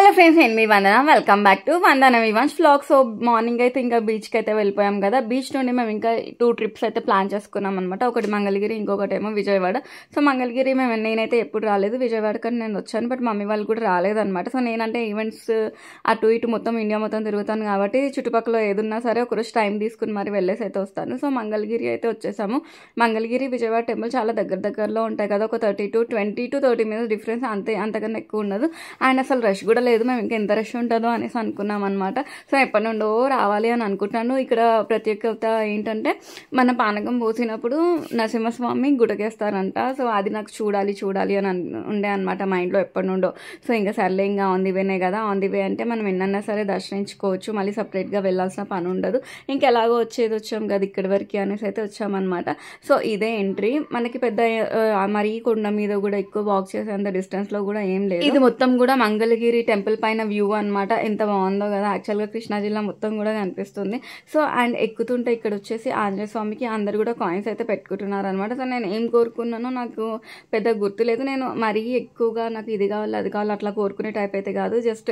Hello friends, నేను మీ Vandana. Welcome back to Vandana Vivans vlog. So morning అయితే ఇంకా బీచ్కి అయితే వెళ్ళిపోయాం కదా. బీచ్ నుండి మేము ఇంకా 2 ట్రిప్స్ అయితే ప్లాన్ చేసుకున్నాం అనమాట. ఒకటి మంగళగిరి, ఇంకొకటి ఏమో విజయవాడ. సో మంగళగిరి నేనైతే ఎప్పుడు రాలేదు, విజయవాడ కానీ నేను వచ్చాను, బట్ మమ్మీ వాళ్ళు కూడా రాలేదన్నమాట. సో నేనంటే ఈవెంట్స్ అటు ఇటు మొత్తం ఇండియా మొత్తం తిరుగుతాను కాబట్టి చుట్టుపక్కల ఏదున్నా సరే ఒకరోజు టైం తీసుకుని మరి వెళ్ళేసి అయితే వస్తాను. సో మంగళగిరి అయితే వచ్చేసాము. మంగళగిరి విజయవాడ టెంపుల్ చాలా దగ్గరలో ఉంటాయి కదా, ఒక 20 to 30 మినిట్స్ డిఫరెన్స్, అంతకన్నా ఎక్కువ ఉండదు. అండ్ అసలు రష్ కూడా లేదు. మేము ఇంకా ఎంత రష్ ఉంటుందో అనేసి అనుకున్నాం అనమాట. సో ఎప్పటి నుండో రావాలి అని అనుకుంటున్నాను. ఇక్కడ ప్రత్యేకత ఏంటంటే మన పానకం పోసినప్పుడు నరసింహస్వామి గుటకేస్తారంట. సో అది నాకు చూడాలి అని ఉండే అనమాట మైండ్లో ఎప్పటి నుండో. సో ఇంకా సర్లే, ఇంకా ఆన్ ది వేనే కదా, ఆన్ ది వే అంటే మనం ఎన్నన్నా సరే దర్శించుకోవచ్చు, మళ్ళీ సపరేట్గా వెళ్ళాల్సిన పని ఉండదు. ఇంకెలాగో వచ్చాం కదా ఇక్కడి వరకు అనేసి అయితే వచ్చామన్నమాట. సో ఇదే ఎంట్రీ. మనకి పెద్ద మరీ కొండ మీద కూడా ఎక్కువ వాక్ చేసేంత డిస్టెన్స్లో కూడా ఏం లేదు. ఇది మొత్తం కూడా మంగళగిరి టెంపుల్ పైన వ్యూ అనమాట. ఎంత బాగుందో కదా. యాక్చువల్గా కృష్ణా జిల్లా మొత్తం కూడా కనిపిస్తుంది. సో అండ్ ఎక్కుతుంటే ఇక్కడ వచ్చేసి ఆంజనేయ స్వామికి అందరు కూడా కాయిన్స్ అయితే పెట్టుకుంటున్నారు అనమాట. సో నేను ఏం కోరుకున్నానో నాకు పెద్ద గుర్తు లేదు. నేను మరీ ఎక్కువగా నాకు ఇది కావాలి అది కావాలి అట్లా కోరుకునే టైప్ అయితే కాదు. జస్ట్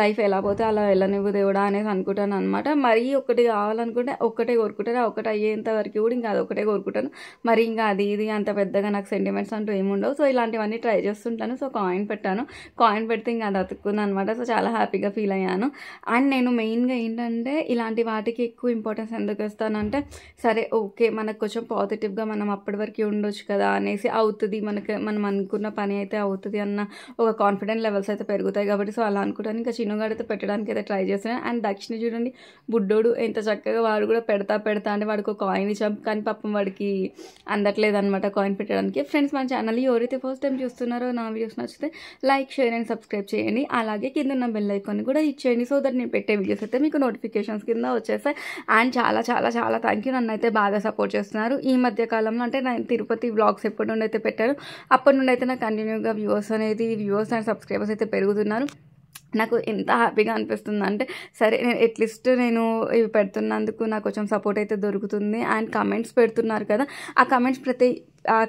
లైఫ్ ఎలా పోతే అలా వెళ్ళనివ్వు దేవుడా అనేసి అనుకుంటాను అనమాట. మరీ ఒకటి కావాలనుకుంటే ఒక్కటే కోరుకుంటాను. ఒకటి అయ్యేంత వరకు కూడా ఇంకా అది ఒకటే కోరుకుంటాను. మరి ఇంకా అది ఇది అంత పెద్దగా నాకు సెంటిమెంట్స్ అంటూ ఏముండవు. సో ఇలాంటివన్నీ ట్రై చేస్తుంటాను. సో కాయిన్ పెట్టాను. కాయిన్ పెడితే ఇంకా అది అతుక్కున్నాను అనమాట. సో చాలా హ్యాపీగా ఫీల్ అయ్యాను. అండ్ నేను మెయిన్గా ఏంటంటే ఇలాంటి వాటికి ఎక్కువ ఇంపార్టెన్స్ ఎందుకు ఇస్తానంటే, సరే ఓకే మనకు కొంచెం పాజిటివ్గా మనం అప్పటి వరకు ఉండొచ్చు కదా అనేసి, అవుతుంది మనం అనుకున్న పని అయితే అవుతుంది అన్న ఒక కాన్ఫిడెంట్ లెవెల్స్ అయితే పెరుగుతాయి కాబట్టి. సో అలా అనుకుంటాను. ఇంకా చిన్నగాడితో పెట్టడానికి అయితే ట్రై చేస్తున్నాను. అండ్ దక్షిణ చూడండి, బుడ్డోడు ఎంత చక్కగా వాడు కూడా పెడతా అంటే వాడికి ఒక కాయిన్ ఇచ్చాం, కానీ పాపం వాడికి అందట్లేదు అనమాట కాయిన్ పెట్టడానికి. ఫ్రెండ్స్, మన ఛానల్ ఎవరైతే ఫస్ట్ టైం చూస్తున్నారో నా వీడియోస్ నచ్చితే లైక్, షేర్ అండ్ సబ్స్క్రైబ్ చేయండి. అలాగే కింద ఉన్న బెల్ ఐకాన్ కూడా ఇచ్చేయండి. సో దట్ నేను పెట్టే వీడియోస్ అయితే మీకు నోటిఫికేషన్స్ కింద వచ్చేస్తాయి. అండ్ చాలా చాలా చాలా థ్యాంక్ యూ, నన్ను అయితే బాగా సపోర్ట్ చేస్తున్నారు. ఈ మధ్య కాలంలో అంటే నేను తిరుపతి వ్లాగ్స్ ఎప్పటి నుండి అయితే పెట్టారు, అప్పటి నుండి అయితే నాకు కంటిన్యూగా వ్యూవర్స్ అండ్ సబ్స్క్రైబర్స్ అయితే పెరుగుతున్నారు. నాకు ఎంత హ్యాపీగా అనిపిస్తుంది అంటే, సరే నేను అట్లీస్ట్ నేను ఇవి పెడుతున్నందుకు నాకు కొంచెం సపోర్ట్ అయితే దొరుకుతుంది. అండ్ కమెంట్స్ పెడుతున్నారు కదా, ఆ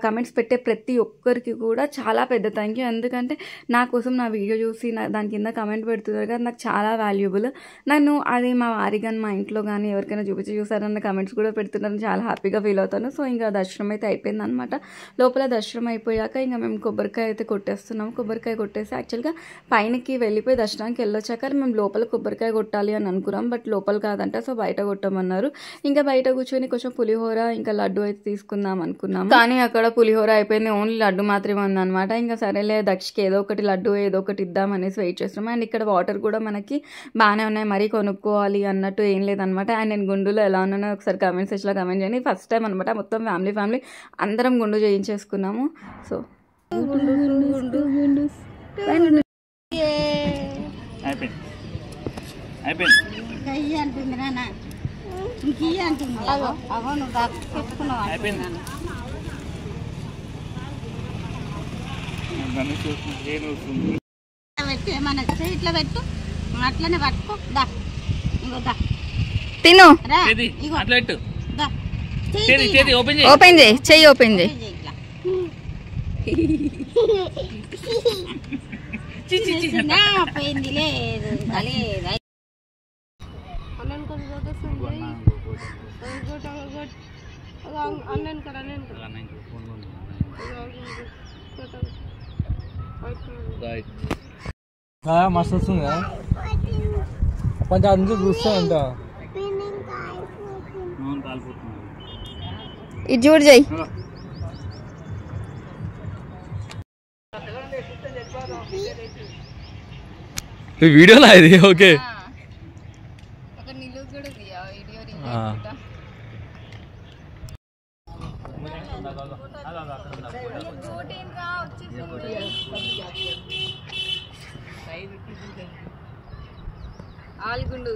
కమెంట్స్ పెట్టే ప్రతి ఒక్కరికి కూడా చాలా పెద్ద థ్యాంక్ యూ. ఎందుకంటే నా కోసం నా వీడియో చూసి దాని కింద కమెంట్ పెడుతున్నారు కదా, నాకు చాలా వాల్యుబుల్. నన్ను అది మా వారి కానీ మా ఇంట్లో కానీ ఎవరికైనా చూసారన్న కమెంట్స్ కూడా పెడుతున్నారని చాలా హ్యాపీగా ఫీల్ అవుతాను. సో ఇంకా దర్శనం అయితే అయిపోయింది అనమాట. లోపల దర్శనం అయిపోయాక ఇంకా మేము కొబ్బరికాయ అయితే కొట్టేస్తున్నాము. కొబ్బరికాయ కొట్టేసి యాక్చువల్గా పైనకి వెళ్ళిపోయి దర్శనానికి వెళ్ళొచ్చాక మేము లోపల కొబ్బరికాయ కొట్టాలి అని అనుకున్నాం, బట్ లోపల కాదంట. సో బయట కొట్టమన్నారు. ఇంకా బయట కూర్చొని కొంచెం పులిహోర ఇంకా లడ్డు అయితే తీసుకుందాం అనుకున్నాము, కానీ అక్కడ పులిహోర అయిపోయింది, ఓన్లీ లడ్డు మాత్రమే ఉందన్నమాట. ఇంకా సరేలే దక్షకి ఏదో ఒకటి లడ్డు ఏదో ఒకటి ఇద్దాం అనేసి వెయిట్ చేస్తున్నాం. అండ్ ఇక్కడ వాటర్ కూడా మనకి బాగానే ఉన్నాయి, మరీ కొనుక్కోవాలి అన్నట్టు ఏం లేదనమాట. అండ్ నేను గుండులో ఎలా ఉన్నానో ఒకసారి కమెంట్ సెక్షన్లో కమెంట్ చేయండి. ఫస్ట్ టైం అనమాట మొత్తం ఫ్యామిలీ అందరం గుండు చేయించేసుకున్నాము. సో ఇట్లా పెట్టు, అట్లనే పట్టుకో, తిను, ఓపెన్ చేయి, చెయ్యి ఓపెన్ చేయి. పోయింది లేదు. మస్తు వస్తుంది కదా, కొంచెం అందుకు చూస్తా అంట. ఇది చూడు చెయ్యి. వీడియోలా ఇది ఓకే. ఆల్ గుండు